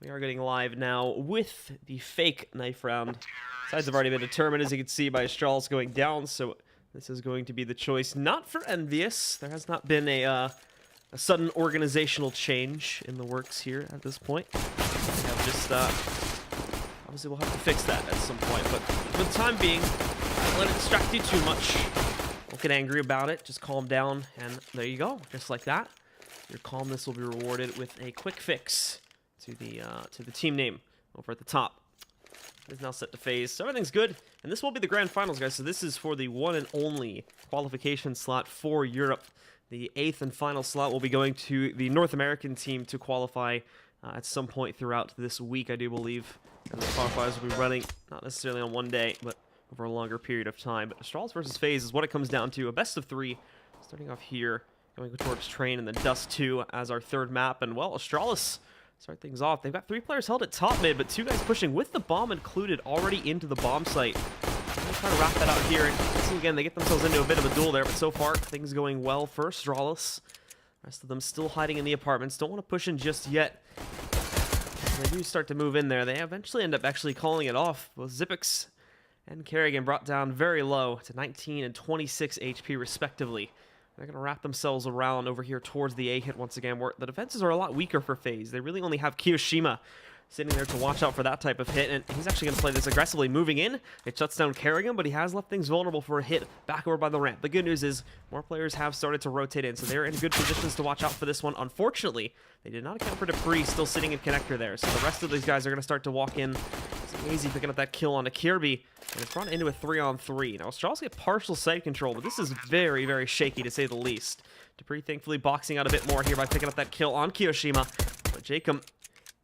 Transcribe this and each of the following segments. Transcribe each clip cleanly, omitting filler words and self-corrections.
We are getting live now with the fake knife round. Sides have already been determined, as you can see, by Astralis going down, so this is going to be the choice. Not for Envious. There has not been a sudden organizational change in the works here at this point. We have just, obviously we'll have to fix that at some point, but for the time being, don't let it distract you too much. Don't get angry about it, just calm down, and there you go, just like that. Your calmness will be rewarded with a quick fix to the team name over at the top. It is now set to FaZe, so everything's good, and this will be the grand finals, guys. So this is for the one and only qualification slot for Europe. The 8th and final slot will be going to the North American team to qualify at some point throughout this week, I do believe. And the qualifiers will be running not necessarily on one day, but over a longer period of time. But Astralis versus FaZe is what it comes down to. A best of 3, starting off here, going towards Train and then Dust 2 as our third map. And, well, Astralis start things off. They've got 3 players held at top mid, but 2 guys pushing with the bomb included already into the bomb site. I'm going to try to wrap that out here. And see, again, they get themselves into a bit of a duel there, but so far, things going well for Astralis. The rest of them still hiding in the apartments. Don't want to push in just yet. They do start to move in there. They eventually end up actually calling it off. Both Xyp9x and Kerrigan brought down very low to 19 and 26 HP respectively. They're going to wrap themselves around over here towards the A hit once again, where the defenses are a lot weaker for FaZe. They really only have Kiyoshima sitting there to watch out for that type of hit, and he's actually going to play this aggressively, moving in. It shuts down Kerrigan, but he has left things vulnerable for a hit back over by the ramp. The good news is more players have started to rotate in, so they're in good positions to watch out for this one. Unfortunately, they did not account for Dupree still sitting in connector there, so the rest of these guys are going to start to walk in. It's easy picking up that kill on a Kirby, and it's run into a 3-on-3. Now, Astralis get partial site control, but this is very, very shaky to say the least. Dupree thankfully boxing out a bit more here by picking up that kill on Kiyoshima, but Jacob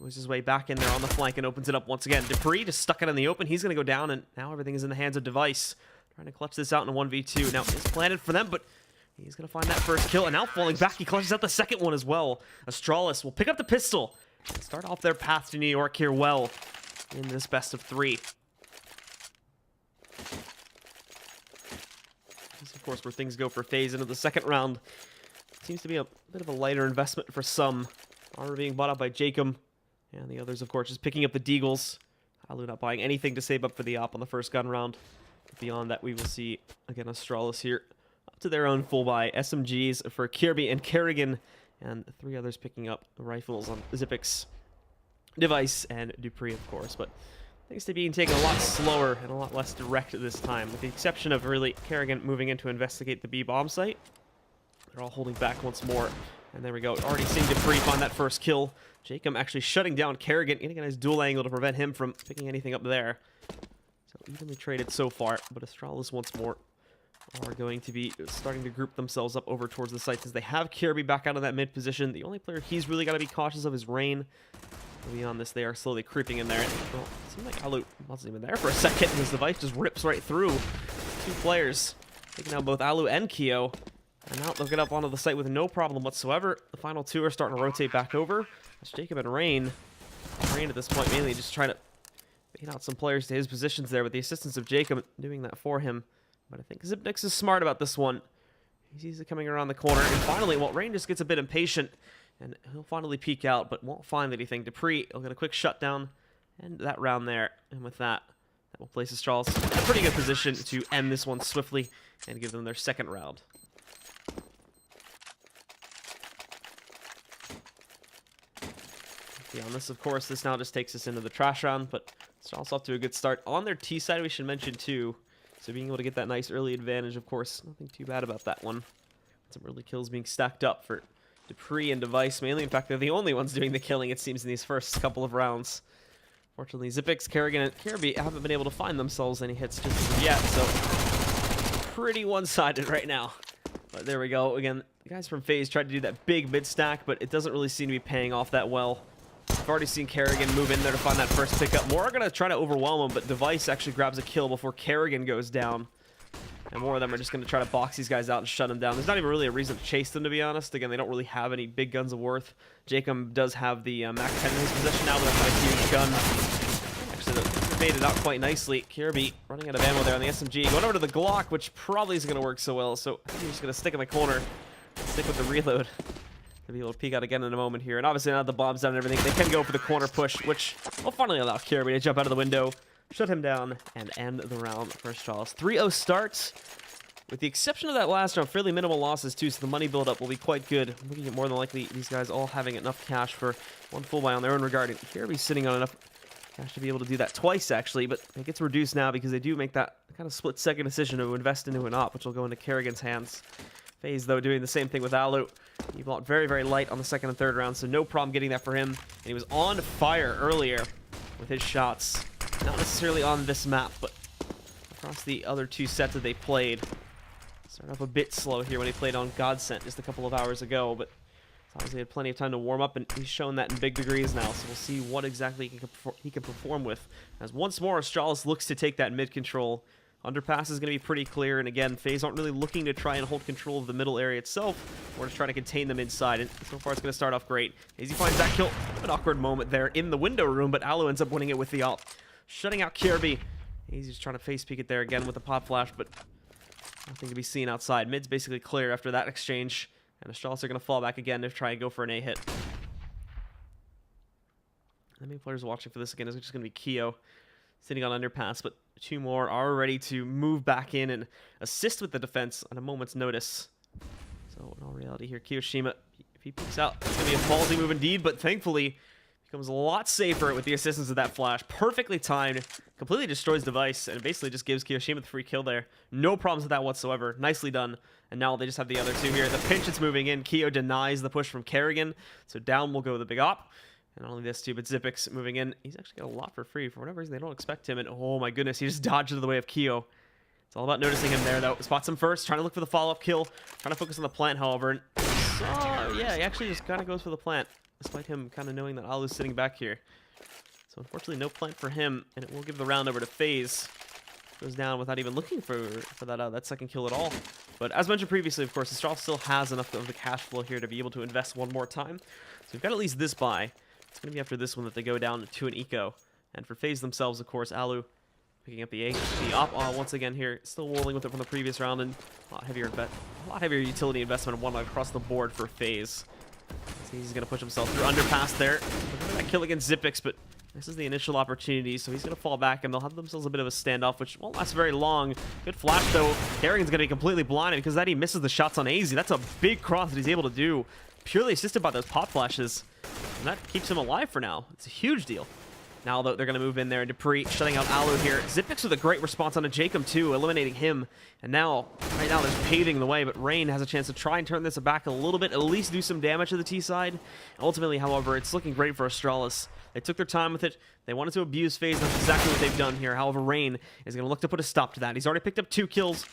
moves his way back in there on the flank and opens it up once again. Dupree just stuck it in the open. He's going to go down, and now everything is in the hands of Device. Trying to clutch this out in a 1v2. Now, it's planted for them, but he's going to find that first kill, and now falling back, he clutches out the second one as well. Astralis will pick up the pistol and start off their path to New York here well in this best of 3. This is, of course, where things go for FaZe into the second round. Seems to be a bit of a lighter investment for some. Armor being bought up by Jacob. And the others, of course, just picking up the deagles. Alu not buying anything to save up for the op on the first gun round. Beyond that, we will see, again, Astralis here up to their own full buy. SMGs for Kirby and Kerrigan. And 3 others picking up the rifles on Xyp9x, Device, and Dupree, of course. But things to being taken a lot slower and a lot less direct this time. With the exception of really Kerrigan moving in to investigate the B bomb site. They're all holding back once more. And there we go. Already seeing Dupree find that first kill. Jacob actually shutting down Kerrigan, getting a nice dual angle to prevent him from picking anything up there. So evenly traded so far, but Astralis once more are going to be starting to group themselves up over towards the site since they have Kirby back out of that mid position. The only player he's really got to be cautious of is Rain. Beyond this, they are slowly creeping in there. And, well, it seemed like Alu wasn't even there for a second, and his Device just rips right through 2 players, taking out both Alu and Kyo. And now they'll get up onto the site with no problem whatsoever. The final 2 are starting to rotate back over. That's Jacob and Rain. Rain at this point mainly just trying to bait out some players to his positions there with the assistance of Jacob doing that for him. But I think Xyp9x is smart about this one. He sees it coming around the corner. And finally, well, Rain just gets a bit impatient. And he'll finally peek out, but won't find anything. Dupree will get a quick shutdown. And that round there. And with that, that will place Astralis in a pretty good position to end this one swiftly and give them their second round. Beyond this, of course, this now just takes us into the trash round, but Astralis off to a good start. On their T side, we should mention, too. So being able to get that nice early advantage, of course, nothing too bad about that one. Some early kills being stacked up for Dupree and Device, mainly. In fact, they're the only ones doing the killing, it seems, in these first couple of rounds. Fortunately, Xyp9x, Kerrigan, and Kirby haven't been able to find themselves any hits just as of yet, so pretty one-sided right now. But there we go. Again, the guys from FaZe tried to do that big mid-stack, but it doesn't really seem to be paying off that well. I've already seen Kerrigan move in there to find that first pickup. More are going to try to overwhelm him, but Device actually grabs a kill before Kerrigan goes down. And more of them are just going to try to box these guys out and shut them down. There's not even really a reason to chase them, to be honest. Again, they don't really have any big guns of worth. Jacob does have the Mac 10 in his possession now, but that's not a huge gun. Actually, they made it out quite nicely. Kirby running out of ammo there on the SMG. Going over to the Glock, which probably isn't going to work so well. So he's just going to stick in the corner and stick with the reload. to be able to peek out again in a moment here. And obviously now the bomb's down and everything, they can go for the corner push, which will finally allow Kirby to jump out of the window, shut him down, and end the round for Astralis. 3-0 start. With the exception of that last round, fairly minimal losses too, so the money build-up will be quite good. I'm looking at more than likely these guys all having enough cash for one full buy on their own regard. And Kirby's sitting on enough cash to be able to do that twice, actually, but it gets reduced now because they do make that kind of split-second decision to invest into an op, which will go into Kerrigan's hands. FaZe, though, doing the same thing with Alu. He blocked very, very light on the second and third round, so no problem getting that for him. And he was on fire earlier with his shots. Not necessarily on this map, but across the other two sets that they played. Started off a bit slow here when he played on Godsent just a couple of hours ago, but obviously had plenty of time to warm up, and he's shown that in big degrees now, so we'll see what exactly he can perform with. As once more, Astralis looks to take that mid control. Underpass is going to be pretty clear, and again, FaZe aren't really looking to try and hold control of the middle area itself, or to try to contain them inside, and so far it's going to start off great. Hazy finds that kill. An awkward moment there in the window room, but Alu ends up winning it with the op, shutting out Kirby. Hazy's trying to face peek it there again with the pop flash, but nothing to be seen outside. Mid's basically clear after that exchange, and Astralis are going to fall back again to try and go for an A hit. How many players watching for this again is just going to be Keo sitting on underpass, but two more are ready to move back in and assist with the defense on a moment's notice. So in all reality here, Kiyoshima, if he peeks out, it's going to be a ballsy move indeed, but thankfully becomes a lot safer with the assistance of that flash. Perfectly timed, completely destroys device, and basically just gives Kiyoshima the free kill there. No problems with that whatsoever. Nicely done. And now they just have the other two here. The pinch is moving in. Keo denies the push from Kerrigan, so down will go the big op. And not only this too, but Zipix moving in. He's actually got a lot for free. For whatever reason, they don't expect him, and oh my goodness, he just dodged out of the way of Keo. It's all about noticing him there, though. Spots him first, trying to look for the follow-up kill. Trying to focus on the plant, however. And yeah, he actually just kind of goes for the plant, despite him kind of knowing that Alu's sitting back here. So unfortunately, no plant for him, and it will give the round over to FaZe. Goes down without even looking for that second kill at all. But as mentioned previously, of course, Astralis still has enough of the cash flow here to be able to invest one more time. So we've got at least this buy. It's going to be after this one that they go down to an eco. And for FaZe themselves, of course, Alu picking up the op once again here, still rolling with it from the previous round, and a lot heavier utility investment, one across the board for FaZe. He's going to push himself through underpass there. Looking for that kill against Zipix, but this is the initial opportunity, so he's going to fall back, and they'll have themselves a bit of a standoff, which won't last very long. Good flash, though. Kerrigan's going to be completely blinded because that he misses the shots on AZ. That's a big cross that he's able to do, purely assisted by those pop flashes. And that keeps him alive for now. It's a huge deal. Now they're going to move in there, and Dupree shutting out Alu here. Zipix with a great response on a Jacob too, eliminating him. And now, right now, there's paving the way, but Rain has a chance to try and turn this back a little bit, at least do some damage to the T side. Ultimately, however, it's looking great for Astralis. They took their time with it. They wanted to abuse FaZe. That's exactly what they've done here. However, Rain is going to look to put a stop to that. He's already picked up 2 kills.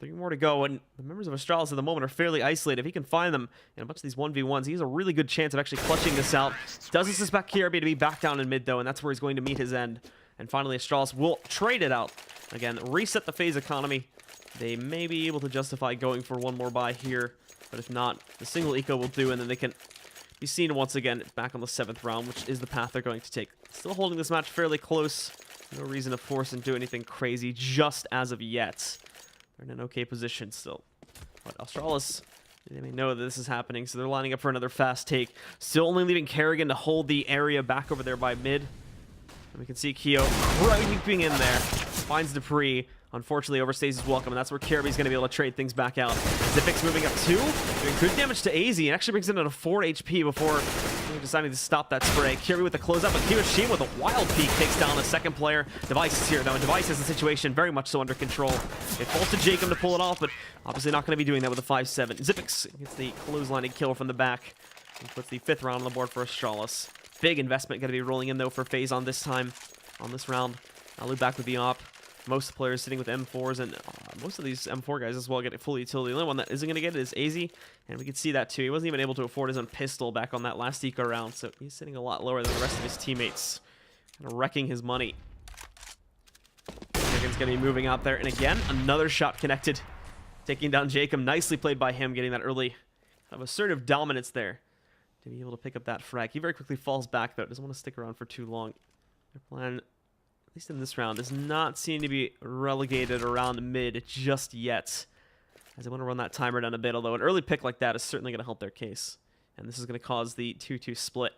3 more to go, and the members of Astralis at the moment are fairly isolated. If he can find them in a bunch of these 1v1s, he has a really good chance of actually clutching this out. Doesn't suspect Kirby to be back down in mid, though, and that's where he's going to meet his end. And finally, Astralis will trade it out. Again, reset the FaZe economy. They may be able to justify going for one more buy here, but if not, the single eco will do, and then they can be seen once again back on the 7th round, which is the path they're going to take. Still holding this match fairly close. No reason to force and do anything crazy just as of yet. They're in an okay position still. But Astralis, they may know that this is happening, so they're lining up for another fast take. Still only leaving Kerrigan to hold the area back over there by mid. And we can see Keo creeping in there. Finds Dupree. Unfortunately, overstays his welcome, and that's where Kirby's going to be able to trade things back out. Zipix moving up 2, doing good damage to AZ, and actually brings it down to 4 HP before deciding to stop that spray. Kirby with the closeout, but Kiyoshima with a wild peek takes down a second player. Device is here, though, and Device has the situation very much so under control. It falls to Jacob to pull it off, but obviously not going to be doing that with a 5-7. Zipix gets the clotheslining kill from the back, and puts the 5th round on the board for Astralis. Big investment going to be rolling in, though, for FaZe on this time, on this round. Alu back with the op. Most players sitting with M4s, and most of these M4 guys as well get it full utility. The only one that isn't going to get it is AZ, and we can see that too. He wasn't even able to afford his own pistol back on that last eco round, so he's sitting a lot lower than the rest of his teammates. Kind of wrecking his money. Kerrigan's going to be moving out there, and again, another shot connected. Taking down Jacob. Nicely played by him, getting that early kind of assertive dominance there to be able to pick up that frag. He very quickly falls back, though. Doesn't want to stick around for too long. Their plan, at least in this round, does not seem to be relegated around mid just yet, as they want to run that timer down a bit, although an early pick like that is certainly going to help their case. and this is going to cause the 2-2 split.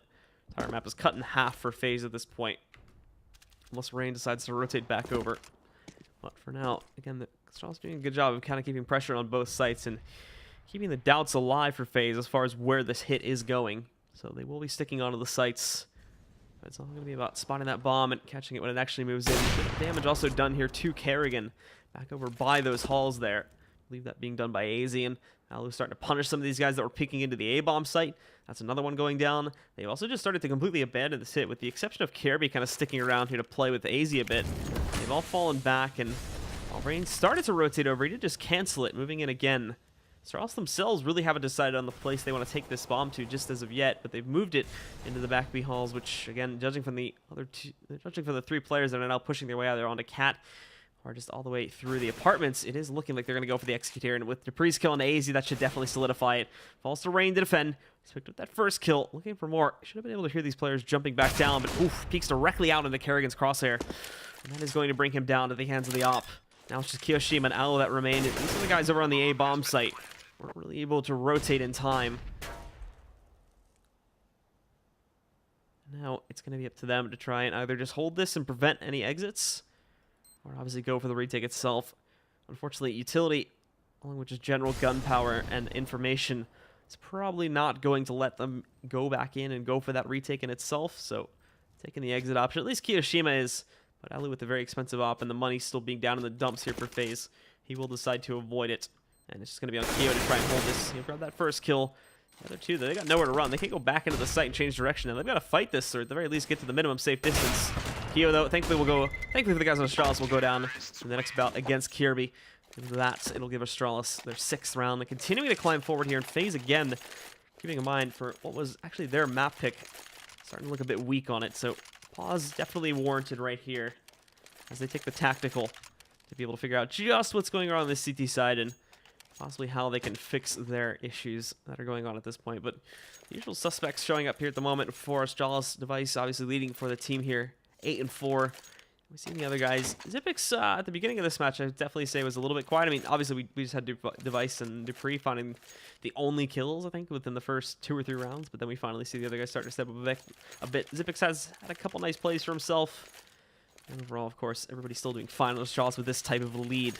The entire map is cut in half for FaZe at this point, unless Rain decides to rotate back over. But for now, again, the Astralis doing a good job of kind of keeping pressure on both sites and keeping the doubts alive for FaZe as far as where this hit is going. So they will be sticking onto the sites. It's all going to be about spotting that bomb and catching it when it actually moves in. Bit of damage also done here to Kerrigan. Back over by those halls there. I believe that being done by AZ, and Alu's starting to punish some of these guys that were peeking into the A-bomb site. That's another one going down. They've also just started to completely abandon this hit, with the exception of Kirby kind of sticking around here to play with AZ a bit. They've all fallen back, and while Rain started to rotate over, he did just cancel it, moving in again. Astralis themselves really haven't decided on the place they want to take this bomb to just as of yet, but they've moved it into the back B halls, which, again, judging from the three players that are now pushing their way out there onto Cat, or just all the way through the apartments, it is looking like they're going to go for the Executor, and with Dupree's kill on AZ, that should definitely solidify it. Falls to Rain to defend. He's picked up that first kill, looking for more. Should have been able to hear these players jumping back down, but oof, peeks directly out into Kerrigan's crosshair, and that is going to bring him down to the hands of the op. Now it's just Kiyoshima and Alu that remain. These are the guys over on the A-bomb site. Weren't really able to rotate in time. Now it's going to be up to them to try and either just hold this and prevent any exits, or obviously go for the retake itself. Unfortunately, utility, along with just general gunpowder and information, is probably not going to let them go back in and go for that retake in itself. So taking the exit option, at least Kiyoshima is, but Alu with the very expensive op and the money still being down in the dumps here for FaZe, he will decide to avoid it. And it's just going to be on Kyo to try and hold this. He'll grab that first kill. The other two, they got nowhere to run. They can't go back into the site and change direction. Now they've got to fight this, or at the very least get to the minimum safe distance. Kyo, though, thankfully for the guys on Astralis, will go down in the next bout against Kirby. And that, it'll give Astralis their 6th round. They're continuing to climb forward here, and FaZe again, keeping in mind for what was actually their map pick, starting to look a bit weak on it. So pause definitely warranted right here as they take the tactical to be able to figure out just what's going on this CT side and possibly how they can fix their issues that are going on at this point. But the usual suspects showing up here at the moment for Astralis. Device obviously leading for the team here, 8-4. We've seen the other guys. Xyp9x at the beginning of this match, I would definitely say was a little bit quiet. I mean, obviously we just had Device and Dupree finding the only kills, I think, within the first 2 or 3 rounds. But then we finally see the other guys starting to step up a bit. Xyp9x has had a couple nice plays for himself. And overall, of course, everybody's still doing fine on Astralis with this type of a lead.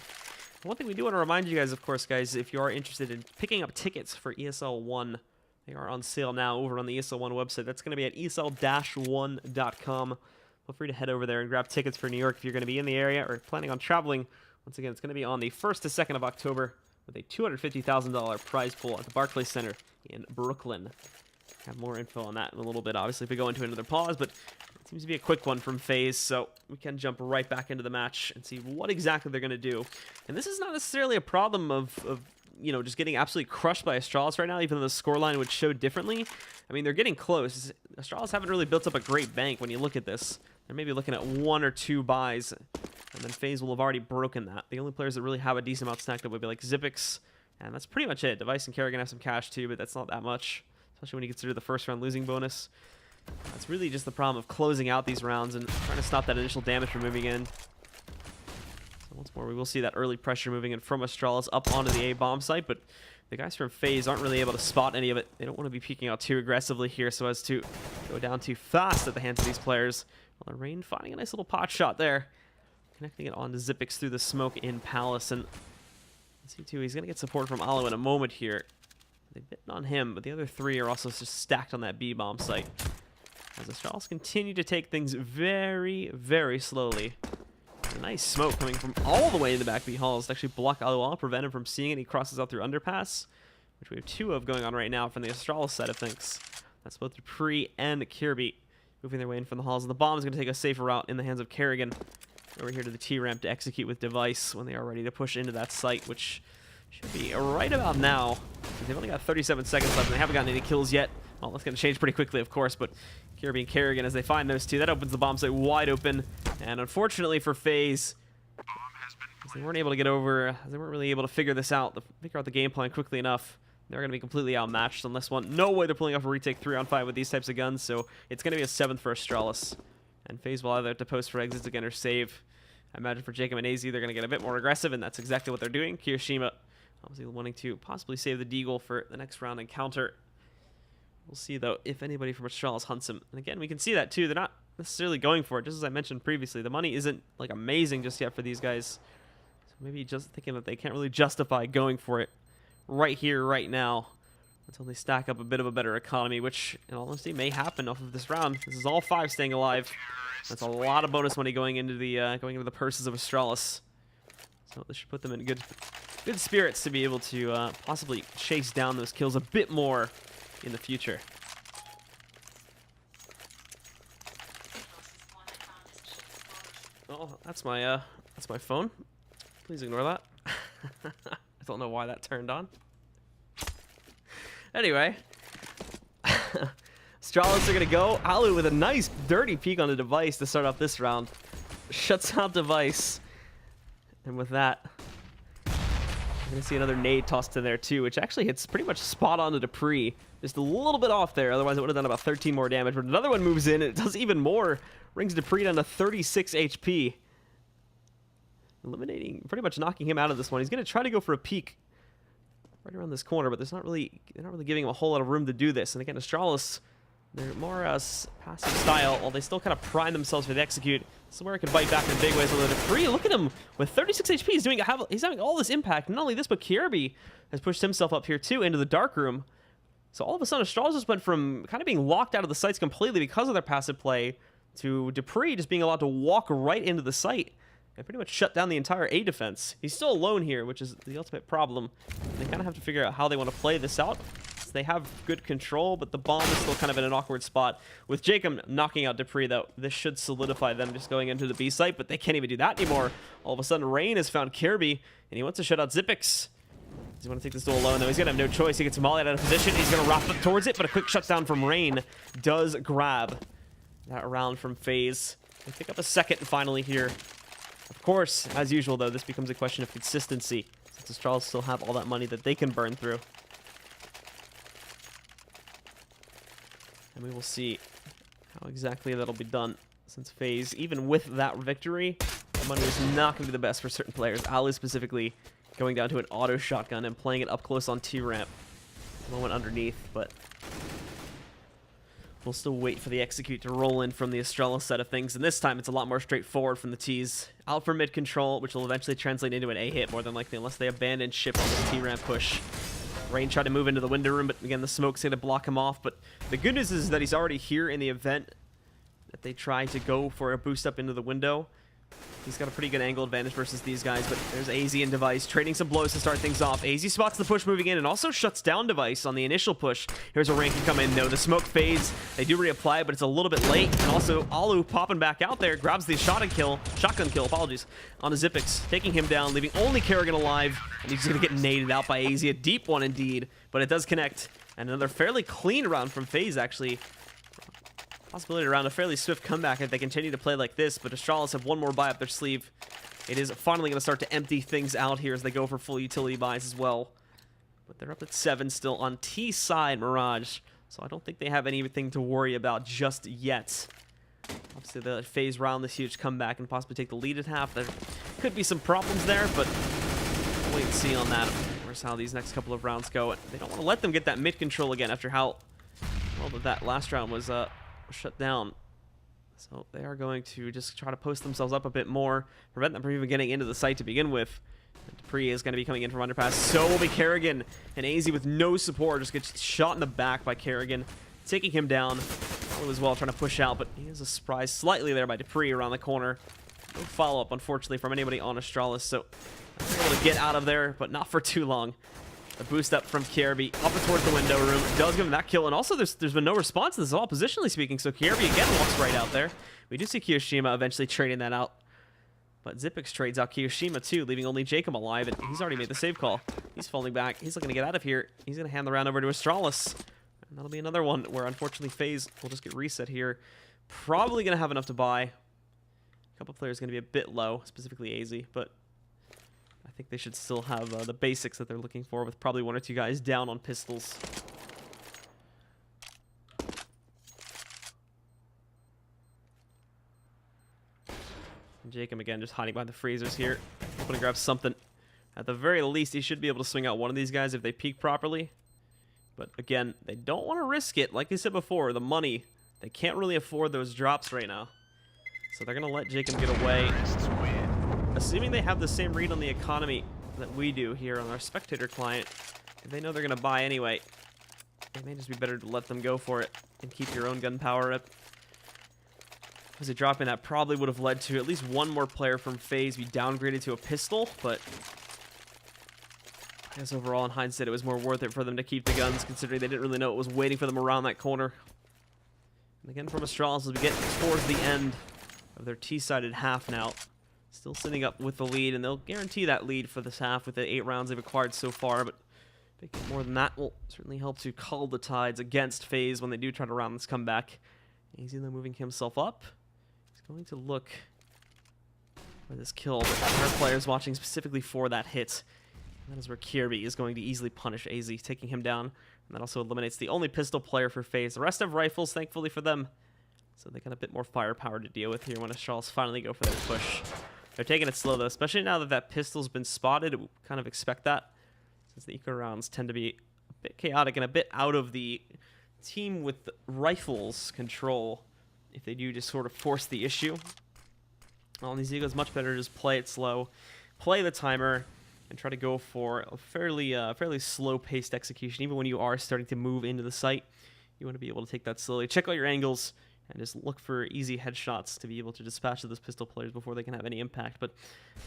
One thing we do want to remind you guys, of course, guys, if you are interested in picking up tickets for ESL 1, they are on sale now over on the ESL 1 website. That's going to be at esl-1.com. Feel free to head over there and grab tickets for New York if you're going to be in the area or planning on traveling. Once again, it's going to be on the 1st to 2nd of October with a $250,000 prize pool at the Barclays Center in Brooklyn. Have more info on that in a little bit, obviously, if we go into another pause, but it seems to be a quick one from FaZe, so we can jump right back into the match and see what exactly they're going to do. And this is not necessarily a problem of you know, just getting absolutely crushed by Astralis right now, even though the scoreline would show differently. I mean, they're getting close. Astralis haven't really built up a great bank when you look at this. They're maybe looking at 1 or 2 buys, and then FaZe will have already broken that. The only players that really have a decent amount stacked up would be like Xyp9x, and that's pretty much it. Device and Kerrigan have some cash too, but that's not that much, especially when you consider the first round losing bonus. That's really just the problem of closing out these rounds and trying to stop that initial damage from moving in. So once more, we will see that early pressure moving in from Astralis up onto the A-bomb site, but the guys from FaZe aren't really able to spot any of it. They don't want to be peeking out too aggressively here so as to go down too fast at the hands of these players. Well, the Rain finding a nice little pot shot there, connecting it onto Xyp9x through the smoke in Palace, and let's see too, he's going to get support from Alu in a moment here. They've bitten on him, but the other 3 are also just stacked on that B-bomb site. As Astralis continue to take things very, very slowly. A nice smoke coming from all the way in the back B halls to actually block Alu off, prevent him from seeing it. He crosses out through underpass, which we have 2 of going on right now from the Astralis side of things. That's both Dupree and Kirby moving their way in from the halls. And the bomb is going to take a safer route in the hands of Kerrigan over here to the T-ramp to execute with Device when they are ready to push into that site, which should be right about now. They've only got 37 seconds left and they haven't gotten any kills yet. Well, that's going to change pretty quickly, of course, but Kirby and Kerrigan, as they find those 2, that opens the bomb site wide open. And unfortunately for FaZe, they weren't able to get over, they weren't really able to figure this out, figure out the game plan quickly enough. They're going to be completely outmatched on this one. No way they're pulling off a retake 3-on-5 with these types of guns, so it's going to be a 7th for Astralis. And FaZe will either have to post for exits again or save. I imagine for Jacob and AZ, they're going to get a bit more aggressive, and that's exactly what they're doing. Kiyoshima obviously wanting to possibly save the Deagle for the next round encounter. We'll see, though, if anybody from Astralis hunts him. And again, we can see that, too. They're not necessarily going for it. Just as I mentioned previously, the money isn't, like, amazing just yet for these guys. So maybe just thinking that they can't really justify going for it right here, right now, until they stack up a bit of a better economy, which, in all honesty, may happen off of this round. This is all 5 staying alive. That's a lot of bonus money going into the purses of Astralis. So this should put them in good spirits to be able to possibly chase down those kills a bit more in the future. Oh, that's my phone. Please ignore that. I don't know why that turned on. Anyway, Astralis are gonna go. Alu with a nice dirty peek on the device to start off this round. Shuts out device, and with that, we're gonna see another nade tossed in there too, which actually hits pretty much spot on to Dupree. Just a little bit off there, otherwise it would have done about 13 more damage. But another one moves in, and it does even more. Brings Dupree down to 36 HP. Eliminating, pretty much knocking him out of this one. He's gonna try to go for a peek right around this corner, but they're not really giving him a whole lot of room to do this. And again, Astralis, they're more passive style, while they still kind of prime themselves for the execute. Somewhere it can bite back in big ways. Although Dupree, look at him with 36 HP. He's having all this impact. Not only this, but Kirby has pushed himself up here too into the dark room. So all of a sudden, Astralis just went from kind of being locked out of the sites completely because of their passive play to Dupree just being allowed to walk right into the site and pretty much shut down the entire A defense. He's still alone here, which is the ultimate problem. They kind of have to figure out how they want to play this out. So they have good control, but the bomb is still kind of in an awkward spot. With Jacob knocking out Dupree, though, this should solidify them just going into the B site, but they can't even do that anymore. All of a sudden, Rain has found Kirby, and he wants to shut out Zippix. Does he want to take this duel alone, though? He's going to have no choice. He gets Molly out of position. He's going to wrap up towards it, but a quick shutdown from Rain does grab that round from FaZe. They pick up a second finally here. Of course, as usual, though, this becomes a question of consistency, since Astralis still have all that money that they can burn through. And we will see how exactly that'll be done, since FaZe, even with that victory, the money is not going to be the best for certain players. Ali specifically going down to an auto shotgun and playing it up close on T-ramp. Moment underneath, but we'll still wait for the execute to roll in from the Astralis side of things, and this time it's a lot more straightforward from the T's. Out for mid control, which will eventually translate into an A hit more than likely, unless they abandon ship on this T-ramp push. Rain tried to move into the window room, but again, the smoke's going to block him off. But the good news is that he's already here in the event that they try to go for a boost up into the window. He's got a pretty good angle advantage versus these guys, but there's AZ and Device trading some blows to start things off. AZ spots the push moving in and also shuts down Device on the initial push. Here's where Rain can come in, though. The smoke fades. They do reapply, but it's a little bit late. And also, Alu popping back out there, grabs the shotgun kill, on a Zippix, taking him down, leaving only Kerrigan alive, and he's going to get naded out by AZ. A deep one indeed, but it does connect. And another fairly clean round from FaZe, actually. Possibility around a fairly swift comeback if they continue to play like this, but Astralis have one more buy up their sleeve. It is finally going to start to empty things out here as they go for full utility buys as well. But they're up at 7 still on T side, Mirage, so I don't think they have anything to worry about just yet. Obviously, the FaZe round this huge comeback and possibly take the lead at half. There could be some problems there, but we'll wait and see on that. Of course, how these next couple of rounds go. They don't want to let them get that mid control again after how well that last round was shut down. So they are going to just try to post themselves up a bit more, prevent them from even getting into the site to begin with. And Dupree is going to be coming in from underpass. So will be Kerrigan. And AZ with no support just gets shot in the back by Kerrigan, taking him down. Alu as well trying to push out, but he is surprised slightly there by Dupree around the corner. No follow-up, unfortunately, from anybody on Astralis. So they're able to get out of there, but not for too long. A boost up from Kirby up towards the window room. Does give him that kill. And also, there's been no response to this at all, positionally speaking. So Kirby again walks right out there. We do see Kiyoshima eventually trading that out. But Zippix trades out Kiyoshima too, leaving only Jacob alive. And he's already made the save call. He's falling back. He's looking to get out of here. He's going to hand the round over to Astralis. And that'll be another one where, unfortunately, FaZe will just get reset here. Probably going to have enough to buy. A couple players going to be a bit low, specifically AZ. But I think they should still have the basics that they're looking for, with probably 1 or 2 guys down on pistols. And Jacob again just hiding behind the freezers here. Hoping to grab something. At the very least, he should be able to swing out one of these guys if they peek properly. But again, they don't want to risk it. Like I said before, the money. They can't really afford those drops right now. So they're going to let Jacob get away. Assuming they have the same read on the economy that we do here on our spectator client, if they know they're going to buy anyway, it may just be better to let them go for it and keep your own gunpowder up. As a drop in, that probably would have led to at least one more player from FaZe be downgraded to a pistol, but I guess overall in hindsight it was more worth it for them to keep the guns, considering they didn't really know what was waiting for them around that corner. And again from Astralis as we get towards the end of their T-sided half now. Still sitting up with the lead, and they'll guarantee that lead for this half with the 8 rounds they've acquired so far, but making more than that will certainly help to cull the tides against FaZe when they do try to round this comeback. Easy though moving himself up. He's going to look for this kill, but our players watching specifically for that hit. And that is where Kirby is going to easily punish AZ, taking him down. And that also eliminates the only pistol player for FaZe. The rest have rifles, thankfully for them. So they got a bit more firepower to deal with here when Astralis finally go for their push. They're taking it slow though, especially now that that pistol's been spotted. We kind of expect that, since the eco rounds tend to be a bit chaotic and a bit out of the team with rifles control. If they do just sort of force the issue on these egos, much better to just play it slow, play the timer, and try to go for a fairly slow-paced execution. Even when you are starting to move into the site, you want to be able to take that slowly, check out your angles, and just look for easy headshots to be able to dispatch those pistol players before they can have any impact. But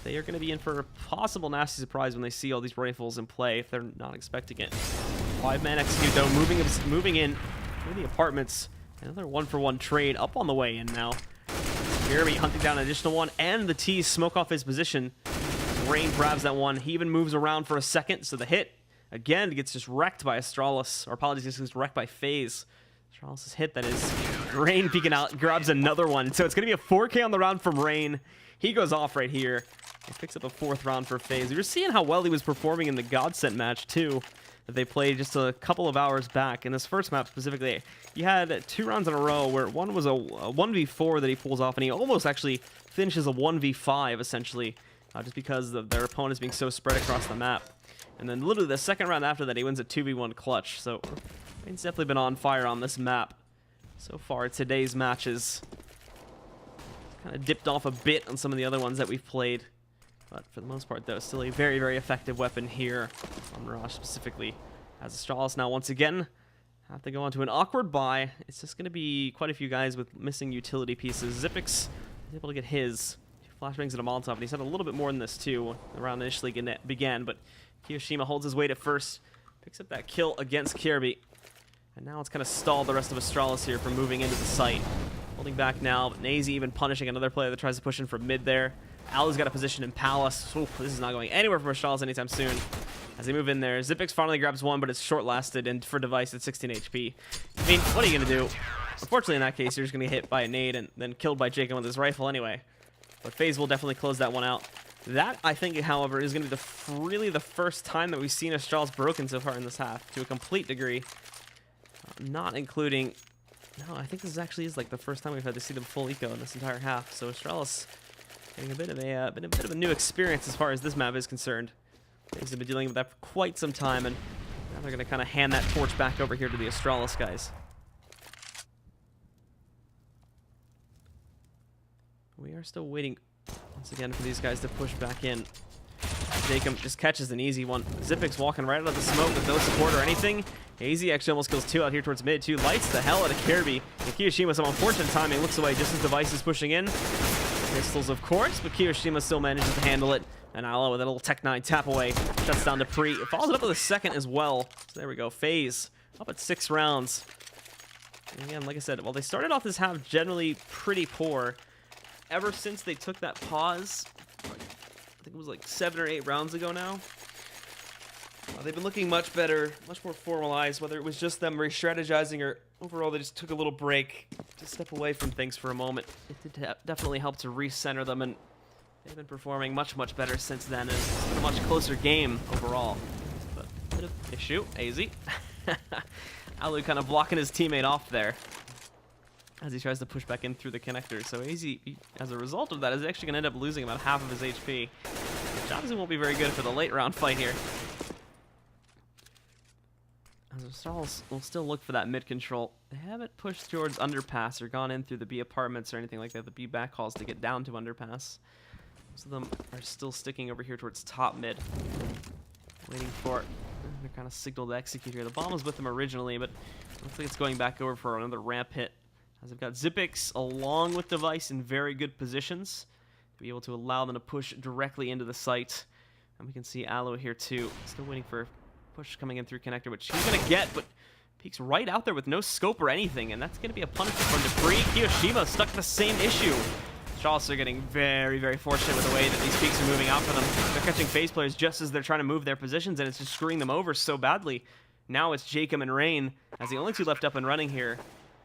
they are going to be in for a possible nasty surprise when they see all these rifles in play if they're not expecting it. 5-man execute though, moving in through the apartments. Another 1-for-1 trade up on the way in now. Jeremy hunting down an additional one, and the T's smoke off his position. Rain grabs that one. He even moves around for a second, so the hit again gets just wrecked by Astralis. Or apologies, gets wrecked by FaZe. Astralis' hit, that is. Rain peeking out, grabs another one. So it's going to be a 4K on the round from Rain. He goes off right here. He picks up a 4th round for FaZe. We were seeing how well he was performing in the Godsent match, too, that they played just a couple of hours back. In this first map specifically, he had 2 rounds in a row where one was a 1v4 that he pulls off, and he almost actually finishes a 1v5, essentially, just because of their opponents being so spread across the map. And then literally the second round after that, he wins a 2v1 clutch. So Rain's definitely been on fire on this map. So far, today's matches kind of dipped off a bit on some of the other ones that we've played. But for the most part, though, still a very, very effective weapon here on Mirage specifically. As Astralis now, once again, have to go on to an awkward buy. It's just going to be quite a few guys with missing utility pieces. Xyp9x is able to get his 2 flashbangs and a Molotov, and he's had a little bit more than this, too, when the round initially began. But Kiyoshima holds his weight at first, picks up that kill against Kirby. And now it's kind of stalled the rest of Astralis here from moving into the site. Holding back now, but Nazy even punishing another player that tries to push in from mid there. Ali's got a position in Palace. Oof, this is not going anywhere for Astralis anytime soon. As they move in there, Xyp9x finally grabs one, but it's short-lasted, and for Device, it's 16 HP. I mean, what are you going to do? Unfortunately, in that case, you're just going to get hit by a nade and then killed by Jacob with his rifle anyway. But FaZe will definitely close that one out. That, I think, however, is going to be really the first time that we've seen Astralis broken so far in this half, to a complete degree. Not including... No, I think this actually is like the first time we've had to see them full eco in this entire half. So Astralis getting a bit of a new experience as far as this map is concerned. FaZe have been dealing with that for quite some time, and now they're going to kind of hand that torch back over here to the Astralis guys. We are still waiting once again for these guys to push back in. Jacob just catches an easy one. Xyp9x walking right out of the smoke with no support or anything. AZ actually almost kills 2 out here towards mid, too. Lights the hell out of Kirby. And Kiyoshima, some unfortunate timing, looks away just as Device is pushing in. Pistols, of course, but Kiyoshima still manages to handle it. And Ala with a little Tech 9 tap away. Shuts down Dupree. It follows it up with a second as well. So there we go. FaZe up at 6 rounds. And again, like I said, well, they started off this half generally pretty poor. Ever since they took that pause, I think it was like 7 or 8 rounds ago now, they've been looking much better, much more formalized, whether it was just them re-strategizing or overall they just took a little break to step away from things for a moment. It did definitely help to recenter them, and they've been performing much, much better since then, and it's been a much closer game overall. But a bit of issue, AZ. Alu kind of blocking his teammate off there as he tries to push back in through the connector. So AZ, as a result of that, is actually going to end up losing about half of his HP, which obviously won't be very good for the late round fight here. Astralis will still look for that mid control. They haven't pushed towards underpass or gone in through the B apartments or anything like that. The B backhauls to get down to underpass. Most of them are still sticking over here towards top mid. Waiting for their kind of signal to execute here. The bomb was with them originally, but looks like it's going back over for another ramp hit. As they've got Xyp9x along with Device in very good positions to be able to allow them to push directly into the site. And we can see Aloe here too. Still waiting for push coming in through connector, which he's going to get, but peeks right out there with no scope or anything, and that's going to be a punishment from Debris. Kiyoshima stuck in the same issue. Astralis are getting very, very fortunate with the way that these peaks are moving out for them. They're catching FaZe players just as they're trying to move their positions, and it's just screwing them over so badly. Now it's Jacob and Rain as the only two left up and running here.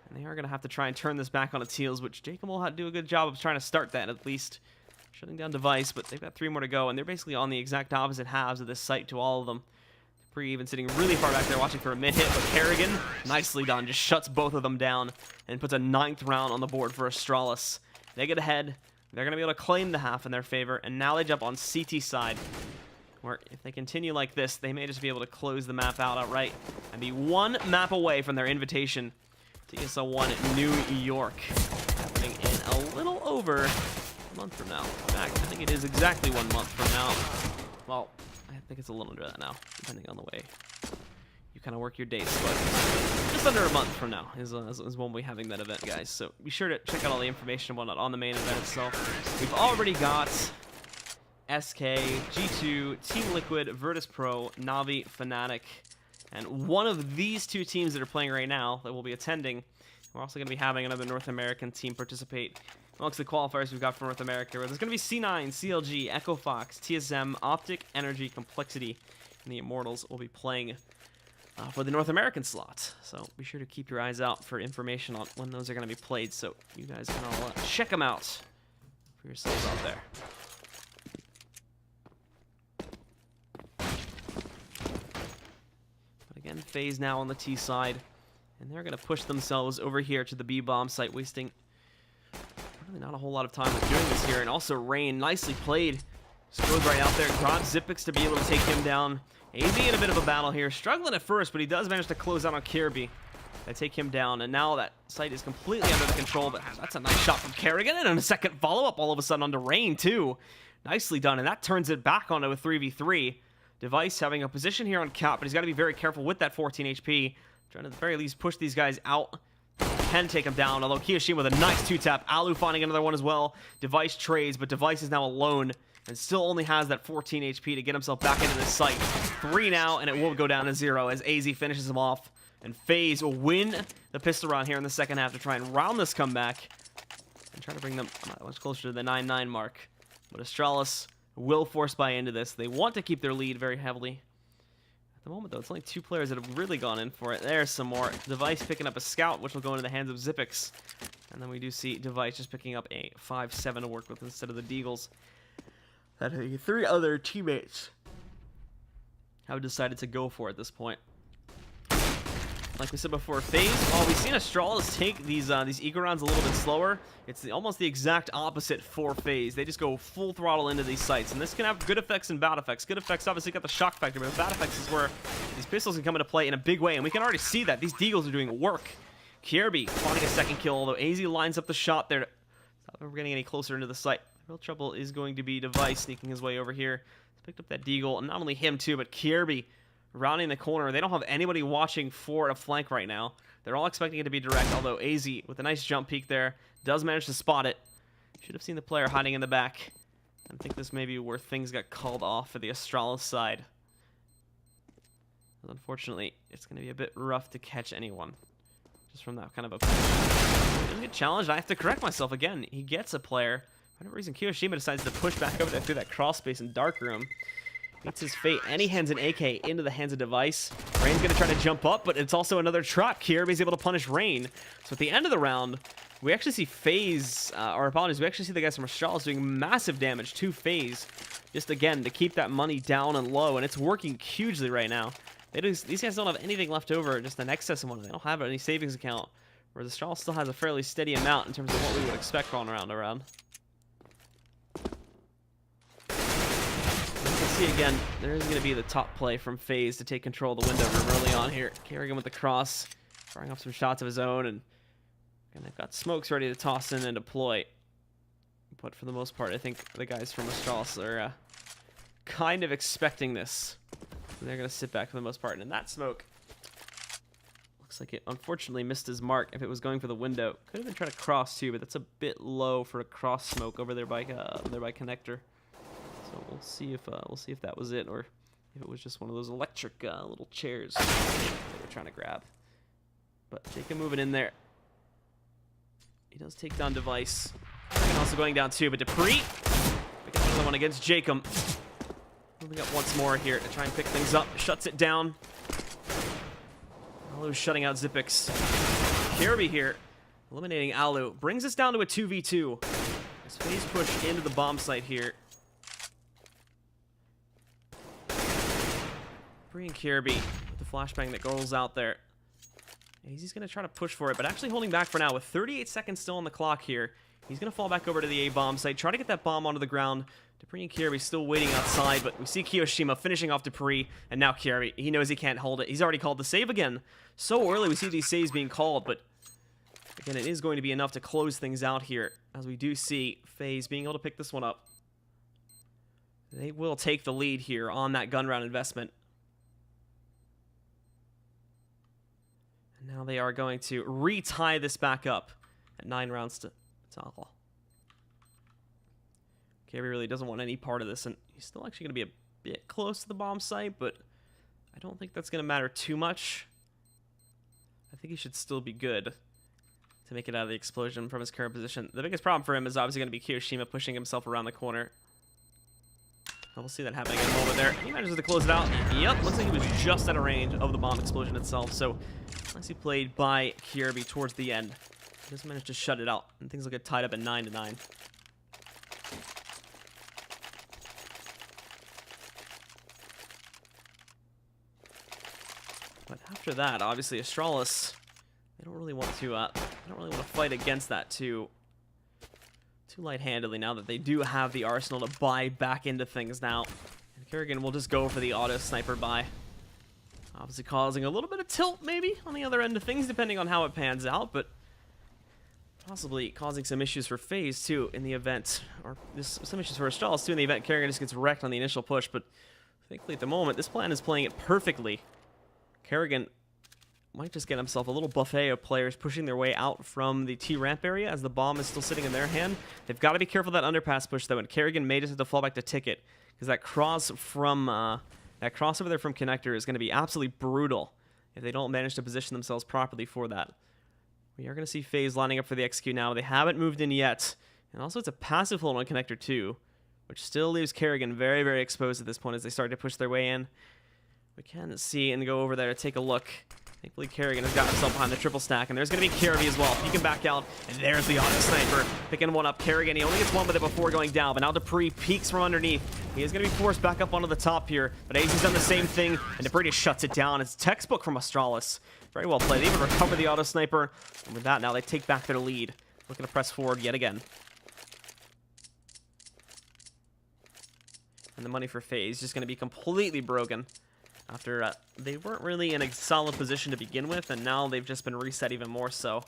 And they are going to have to try and turn this back on its heels, which Jacob will do a good job of trying to start that at least. Shutting down Device, but they've got 3 more to go, and they're basically on the exact opposite halves of this site to all of them. Debris even sitting really far back there watching for a mid-hit, but Kerrigan, nicely done, just shuts both of them down and puts a 9th round on the board for Astralis. They get ahead. They're going to be able to claim the half in their favor, and now they jump on CT side, where if they continue like this, they may just be able to close the map out outright and be 1 map away from their invitation to ESL 1 at New York, happening in a little over a month from now. In fact, I think it is exactly 1 month from now. Well, I think it's a little under that now, depending on the way you kind of work your dates, but just under a month from now is when we'll be having that event, guys. So be sure to check out all the information and whatnot on the main event itself. We've already got SK, G2, Team Liquid, Virtus.Pro, Navi, Fnatic, and one of these 2 teams that are playing right now that will be attending. We're also going to be having another North American team participate amongst the qualifiers we've got from North America, where there's going to be C9, CLG, Echo Fox, TSM, Optic, Energy, Complexity, and the Immortals will be playing for the North American slot. So be sure to keep your eyes out for information on when those are going to be played, so you guys can all check them out for yourselves out there. But again, FaZe now on the T side, and they're going to push themselves over here to the B bomb site, wasting really not a whole lot of time with doing this here. And also Rain, nicely played. Just goes right out there, grabs Xyp9x to be able to take him down. AZ in a bit of a battle here, struggling at first, but he does manage to close out on Kirby. They take him down, and now that site is completely under the control, but that's a nice shot from Kerrigan, and a second follow-up all of a sudden onto Rain, too. Nicely done, and that turns it back onto a 3v3. Device having a position here on cap, but he's got to be very careful with that 14 HP. Trying to, at the very least, push these guys out. Can take him down, although Kiyoshima with a nice 2-tap. Alu finding another one as well. Device trades, but Device is now alone and still only has that 14 HP to get himself back into this site. 3 now, and it will go down to 0 as AZ finishes him off. And FaZe will win the pistol round here in the second half to try and round this comeback and try to bring them much closer to the 9-9 mark. But Astralis will force buy into this. They want to keep their lead very heavily. At the moment, though, it's only 2 players that have really gone in for it. There's some more. Device picking up a scout, which will go into the hands of Xyp9x. And then we do see Device just picking up a 5-7 to work with instead of the Deagles. That 3 other teammates have decided to go for at this point. Like we said before, FaZe, while we've seen Astralis take these eco rounds a little bit slower, it's almost the exact opposite for FaZe. They just go full throttle into these sites, and this can have good effects and bad effects. Good effects obviously got the shock factor, but the bad effects is where these pistols can come into play in a big way, and we can already see that. These Deagles are doing work. Kirby finding a second kill, although AZ lines up the shot there. Not that we're getting any closer into the site. The real trouble is going to be Device sneaking his way over here. He's picked up that Deagle, and not only him too, but Kirby rounding the corner. They don't have anybody watching for a flank right now. They're all expecting it to be direct, although AZ, with a nice jump peek there, does manage to spot it. Should have seen the player hiding in the back. I think this may be where things got called off for the Astralis side. But unfortunately, it's going to be a bit rough to catch anyone just from that kind of a position. He doesn't get challenged. I have to correct myself again. He gets a player. For whatever reason, Kiyoshima decides to push back over there through that crawl space in Dark Room. Meets his fate, and he hands an AK into the hands of Device. Rain's going to try to jump up, but it's also another trap. Kirby's able to punish Rain. So at the end of the round, we actually see FaZe, or apologies, we actually see the guys from Astralis doing massive damage to FaZe. Just again, to keep that money down and low, and it's working hugely right now. These guys don't have anything left over, just an excess of money. They don't have any savings account, whereas Astralis still has a fairly steady amount in terms of what we would expect going around. see again, there's going to be the top play from FaZe to take control of the window room early on here. Kerrigan with the cross, firing up some shots of his own, and they've got smokes ready to toss in and deploy. But for the most part, I think the guys from Astralis are kind of expecting this. And they're going to sit back for the most part. And that smoke looks like it unfortunately missed his mark. If it was going for the window, could have been trying to cross too, but that's a bit low for a cross smoke over there by connector. So we'll see if that was it, or if it was just one of those electric little chairs they were trying to grab. But Jacob moving in there. He does take down Device. And also going down too, but Dupree picking up another one against Jacob. Moving up once more here to try and pick things up. Shuts it down. Alu's shutting out Zipix. Kirby here, eliminating Alu. Brings us down to a 2v2. As FaZe push into the bomb site here. Dupree and Kirby with the flashbang that rolls out there. He's going to try to push for it, but actually holding back for now with 38 seconds still on the clock here. He's going to fall back over to the A-bomb site, try to get that bomb onto the ground. Dupree and Kirby still waiting outside, but we see Kiyoshima finishing off Dupree, and now Kirby. He knows he can't hold it. He's already called the save again. So early we see these saves being called, but again, it is going to be enough to close things out here, as we do see FaZe being able to pick this one up. They will take the lead here on that gun round investment. And now they are going to retie this back up at 9 rounds to all. Kirby really doesn't want any part of this, and he's still actually going to be a bit close to the bomb site, but I don't think that's going to matter too much. I think he should still be good to make it out of the explosion from his current position. The biggest problem for him is obviously going to be Kiyoshima pushing himself around the corner. And we'll see that happening in a moment there. He manages to close it out. Yep, looks like he was just out of range of the bomb explosion itself, so nicely played by Kirby towards the end. He just managed to shut it out, and things will get tied up at 9-9. But after that, obviously Astralis, they don't really want to fight against that too light-handedly now that they do have the arsenal to buy back into things now. And Kerrigan will just go for the auto sniper buy. Obviously causing a little bit of tilt maybe on the other end of things depending on how it pans out, but possibly causing some issues for FaZe too in the event, or some issues for Astralis too in the event Kerrigan just gets wrecked on the initial push. But thankfully at the moment, this plan is playing it perfectly. Kerrigan might just get himself a little buffet of players pushing their way out from the T-ramp area as the bomb is still sitting in their hand. They've got to be careful of that underpass push though, and Kerrigan may just have to fall back to Ticket, because that cross from that crossover there from Connector is going to be absolutely brutal if they don't manage to position themselves properly for that. We are going to see FaZe lining up for the execute now. They haven't moved in yet. And also it's a passive hold on Connector too, which still leaves Kerrigan very, very exposed at this point as they start to push their way in. We can see and go over there to take a look. Thankfully, Kerrigan has got himself behind the triple stack, and there's going to be Kirby as well. He can back out, and there's the auto sniper. Picking one up. Kerrigan, he only gets one with it before going down, but now Dupree peeks from underneath. He is going to be forced back up onto the top here, but AZ's done the same thing, and Dupree just shuts it down. It's textbook from Astralis. Very well played. They even recover the auto sniper, and with that, now they take back their lead. Looking to press forward yet again. And the money for FaZe is just going to be completely broken. After they weren't really in a solid position to begin with, and now they've just been reset even more so.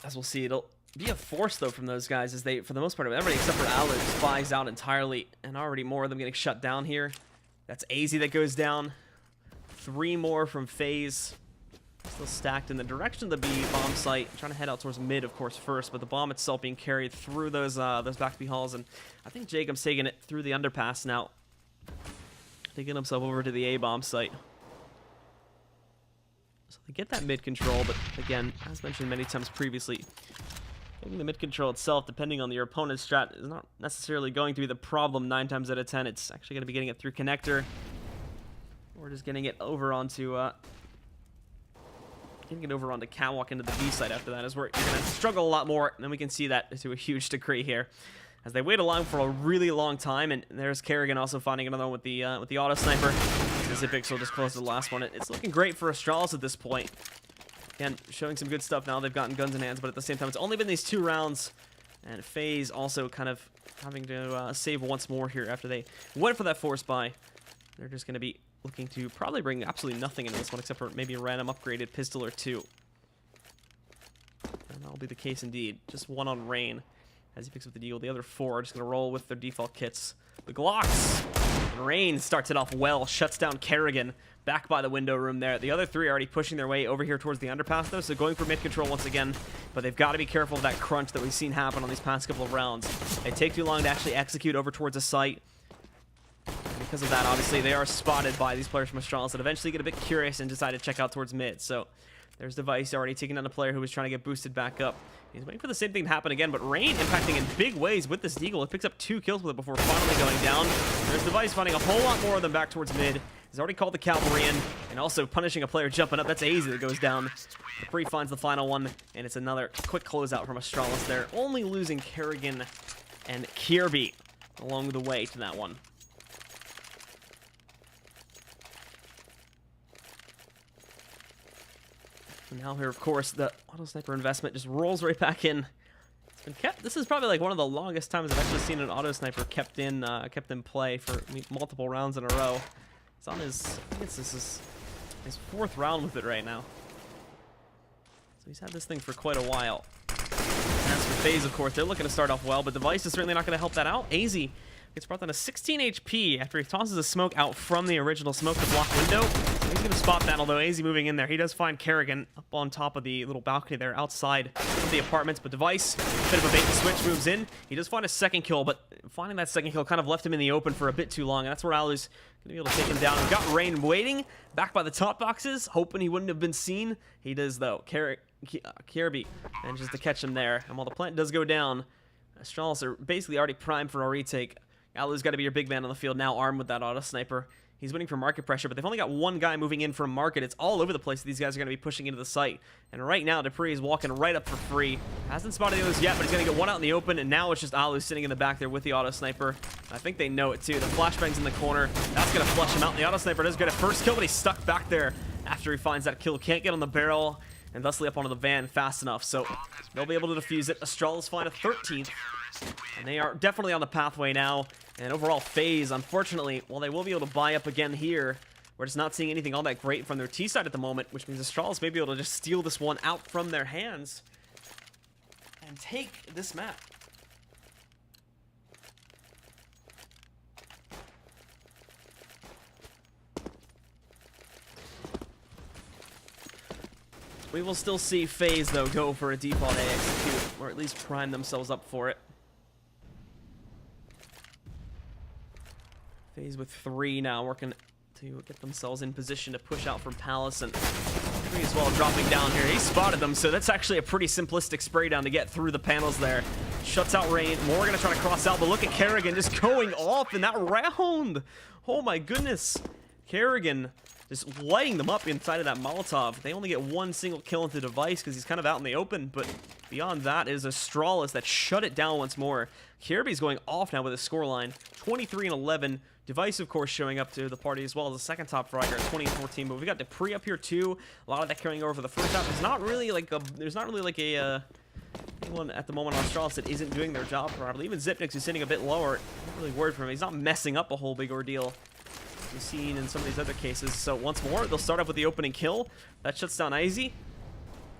As we'll see, it'll be a force, though, from those guys, as they, for the most part, everybody except for Alex buys out entirely, and already more of them getting shut down here. That's AZ that goes down. 3 more from FaZe. Still stacked in the direction of the B bomb site. Trying to head out towards mid, of course, first, but the bomb itself being carried through those back B halls, and I think Jacob's taking it through the underpass now. Taking himself over to the A bomb site. So they get that mid control, but again, as mentioned many times previously, getting the mid control itself, depending on your opponent's strat, is not necessarily going to be the problem 9 times out of 10. It's actually going to be getting it through Connector, or just getting it over onto Catwalk into the B site after that is where you're going to struggle a lot more, and then we can see that to a huge degree here. As they wait along for a really long time, and there's Kerrigan also finding another one with the auto sniper. The Zipix will just close the last one. It's looking great for Astralis at this point. Again, showing some good stuff now. They've gotten guns in hands, but at the same time, it's only been these 2 rounds And FaZe also kind of having to save once more here after they went for that force buy. They're just going to be looking to probably bring absolutely nothing into this one except for maybe a random upgraded pistol or two. And that'll be the case indeed. Just one on Rain as he picks up the deal. The other four are just going to roll with their default kits. The Glocks. And Rain starts it off well, shuts down Kerrigan back by the window room there. The other three are already pushing their way over here towards the underpass though, so going for mid control once again. But they've got to be careful of that crunch that we've seen happen on these past couple of rounds. They take too long to actually execute over towards a site. Because of that, obviously, they are spotted by these players from Astralis that eventually get a bit curious and decide to check out towards mid. So there's Device already taking down a player who was trying to get boosted back up. He's waiting for the same thing to happen again, but Rain impacting in big ways with this Deagle. It picks up 2 kills with it before finally going down. There's Device finding a whole lot more of them back towards mid. He's already called the cavalry in, and also punishing a player jumping up. That's AZ that goes down. Free finds the final one, and it's another quick closeout from Astralis there. Only losing Kerrigan and Kirby along the way to that one. And now here, of course, the auto sniper investment just rolls right back in. It's been kept. This is probably like one of the longest times I've actually seen an auto sniper kept in play for multiple rounds in a row. It's on his, I think this is his 4th round with it right now. So he's had this thing for quite a while. And as for FaZe, of course, they're looking to start off well, but Device is certainly not going to help that out. AZ gets brought down to 16 HP after he tosses a smoke out from the original smoke to block window. He's going to spot that, although AZ moving in there. He does find Kerrigan up on top of the little balcony there outside of the apartments, but Device, bit of a bait and switch, moves in. He does find a second kill, but finding that second kill kind of left him in the open for a bit too long, and that's where Alu's going to be able to take him down. We've got Rain waiting back by the top boxes, hoping he wouldn't have been seen. He does, though. Kirby manages to catch him there, and while the plant does go down, Astralis are basically already primed for a retake. Alu's got to be your big man on the field now, armed with that auto sniper. He's winning from market pressure, but they've only got one guy moving in from market. It's all over the place. These guys are going to be pushing into the site. And right now, Dupree is walking right up for free. Hasn't spotted the others yet, but he's going to get one out in the open, and now it's just Alu sitting in the back there with the auto sniper. I think they know it, too. The flashbang's in the corner. That's going to flush him out. The auto sniper does get a first kill, but he's stuck back there after he finds that kill. Can't get on the barrel and thusly up onto the van fast enough, so they'll be able to defuse it. Astralis find a 13th. And they are definitely on the pathway now. And overall, FaZe, unfortunately, while they will be able to buy up again here, we're just not seeing anything all that great from their T side at the moment, which means Astralis may be able to just steal this one out from their hands and take this map. We will still see FaZe, though, go for a default A execute, or at least prime themselves up for it. FaZe with 3 now, working to get themselves in position to push out from Palace, and Kirby as well dropping down here. He spotted them, so that's actually a pretty simplistic spray down to get through the panels there. Shuts out Rain. More gonna try to cross out, but look at Kerrigan just going off in that round. Oh my goodness. Kerrigan just lighting them up inside of that Molotov. They only get 1 single kill into Device because he's kind of out in the open, but beyond that is Astralis that shut it down once more. Kirby's going off now with a scoreline, 23-11. Device, of course, showing up to the party as well as the second top fragger at 20-14. But we got Dupree up here too. A lot of that carrying over for the first half. There's not really like anyone at the moment on Astralis that isn't doing their job properly. Even Zipnix, who's sitting a bit lower, not really worried for him. He's not messing up a whole big ordeal we've seen in some of these other cases. So once more, they'll start off with the opening kill. That shuts down AZ. You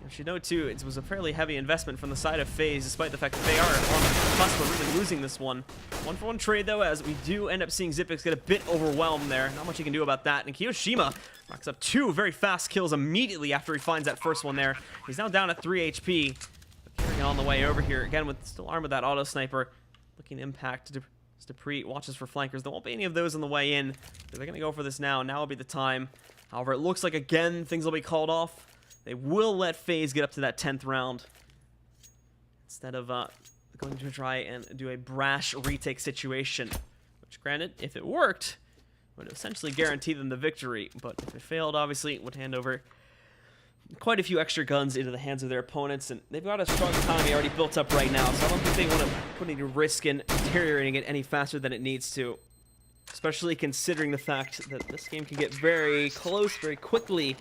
should know too, it was a fairly heavy investment from the side of FaZe, despite the fact that they are on the cusp of really losing this one. 1-for-1 trade though, as we do end up seeing Zipix get a bit overwhelmed there. Not much he can do about that. And Kiyoshima racks up 2 very fast kills immediately after he finds that first one there. He's now down at 3 HP. Carrying on the way over here again with still armed with that auto sniper, looking to impact. Dupree watches for flankers. There won't be any of those on the way in. They're going to go for this now. Now will be the time. However, it looks like again things will be called off. They will let FaZe get up to that 10th round instead of going to try and do a brash retake situation, which granted, if it worked, would essentially guarantee them the victory. But if it failed, obviously, it would hand over quite a few extra guns into the hands of their opponents, and they've got a strong economy already built up right now, so I don't think they want to put any risk in deteriorating it any faster than it needs to, especially considering the fact that this game can get very close very quickly,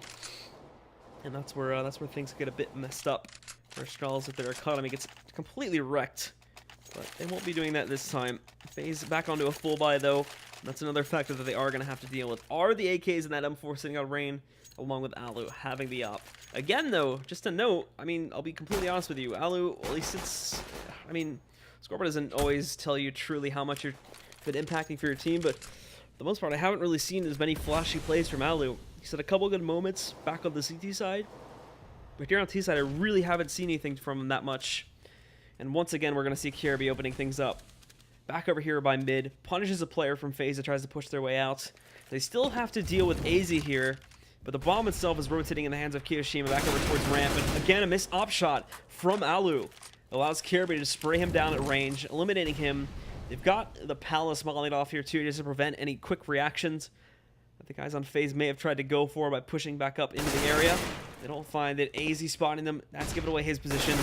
and that's where things get a bit messed up for Astralis if their economy gets completely wrecked but they won't be doing that this time. FaZe back onto a full buy, though. That's another factor that they are going to have to deal with. Are the AKs in that M4 sitting on Rain, along with Alu having the op. Again, though, just a note, I mean, I'll be completely honest with you. Alu, at least it's... I mean, Scoreboard doesn't always tell you truly how much you've been impacting for your team, but for the most part, I haven't really seen as many flashy plays from Alu. He's had a couple good moments back on the CT side, but here on T side, I really haven't seen anything from him that much. And once again, we're going to see Kirby opening things up. Back over here by mid, punishes a player from FaZe that tries to push their way out. They still have to deal with AZ here, but the bomb itself is rotating in the hands of Kiyoshima back over towards ramp. And again, a missed op shot from Alu allows Kirby to spray him down at range, eliminating him. They've got the Palace mollied off here too, just to prevent any quick reactions that the guys on FaZe may have tried to go for by pushing back up into the area. They don't find it. AZ spotting them. That's giving away his position.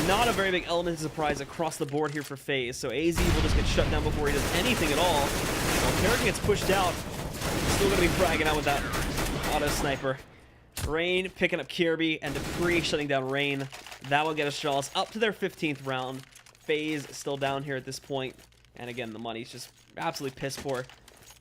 Not a very big element of surprise across the board here for FaZe. So AZ will just get shut down before he does anything at all. While Kerrigan gets pushed out, he's still going to be fragging out with that auto sniper. Rain picking up Kirby and Dupree shutting down Rain. That will get Astralis up to their 15th round. FaZe still down here at this point. And again, the money's just absolutely piss poor.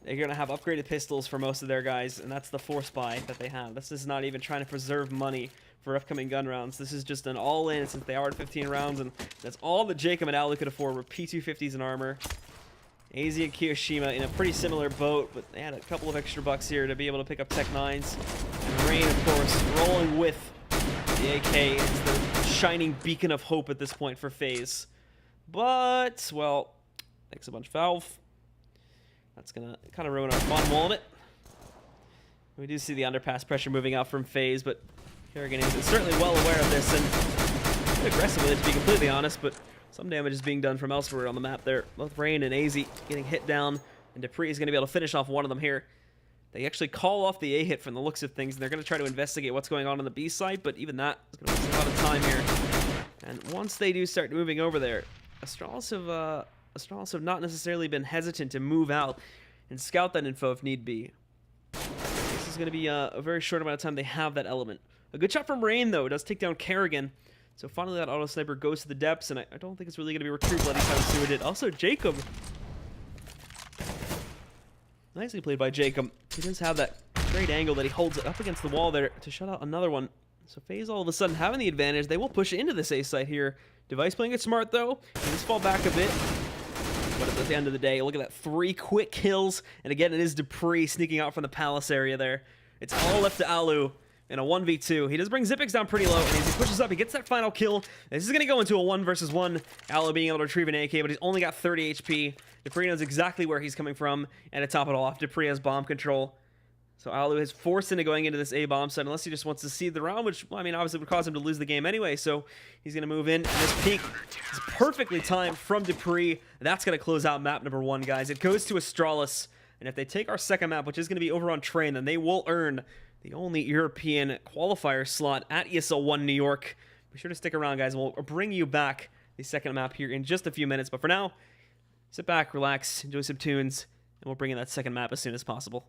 They're going to have upgraded pistols for most of their guys, and that's the force buy that they have. This is not even trying to preserve money for upcoming gun rounds. This is just an all-in since they are at 15 rounds, and that's all that Jacob and Alu could afford were P250s and armor. AZ and Kiyoshima in a pretty similar boat, but they had a couple of extra bucks here to be able to pick up Tech 9s. And Rain, of course, rolling with the AK is the shining beacon of hope at this point for FaZe. But, well, thanks a bunch, Valve. That's going to kind of ruin our fun, won't it? We do see the underpass pressure moving out from FaZe, but Kerrigan is certainly well aware of this and a bit aggressive with it, to be completely honest, but some damage is being done from elsewhere on the map there. Both Rain and AZ getting hit down, and Dupree is going to be able to finish off one of them here. They actually call off the A hit from the looks of things, and they're going to try to investigate what's going on the B side, but even that is going to waste a lot of time here. And once they do start moving over there, Astralis have not necessarily been hesitant to move out and scout that info if need be. This is going to be a very short amount of time they have that element. A good shot from Rain, though. It does take down Kerrigan. So finally that auto sniper goes to the depths, and I don't think it's really going to be retrieved anytime soon with it. Also, Jacob. Nicely played by Jacob. He does have that great angle that he holds it up against the wall there to shut out another one. So FaZe all of a sudden having the advantage. They will push into this A site here. Device playing it smart, though. He does fall back a bit. But at the end of the day, look at that, 3 quick kills. And again, it is Dupree sneaking out from the Palace area there. It's all left to Alu in a 1v2. He does bring Zipix down pretty low, and as he pushes up, he gets that final kill. This is going to go into a 1 versus 1. Alu being able to retrieve an AK, but he's only got 30 HP. Dupree knows exactly where he's coming from, and to top it all off, Dupree has bomb control. So Alu is forced into going into this A-bomb site unless he just wants to seed the round, which, well, I mean, obviously would cause him to lose the game anyway, so he's going to move in. And this peek is perfectly timed from Dupree. That's going to close out map number 1, guys. It goes to Astralis, and if they take our second map, which is going to be over on Train, then they will earn the only European qualifier slot at ESL 1 New York. Be sure to stick around, guys. We'll bring you back the second map here in just a few minutes, but for now, sit back, relax, enjoy some tunes, and we'll bring in that second map as soon as possible.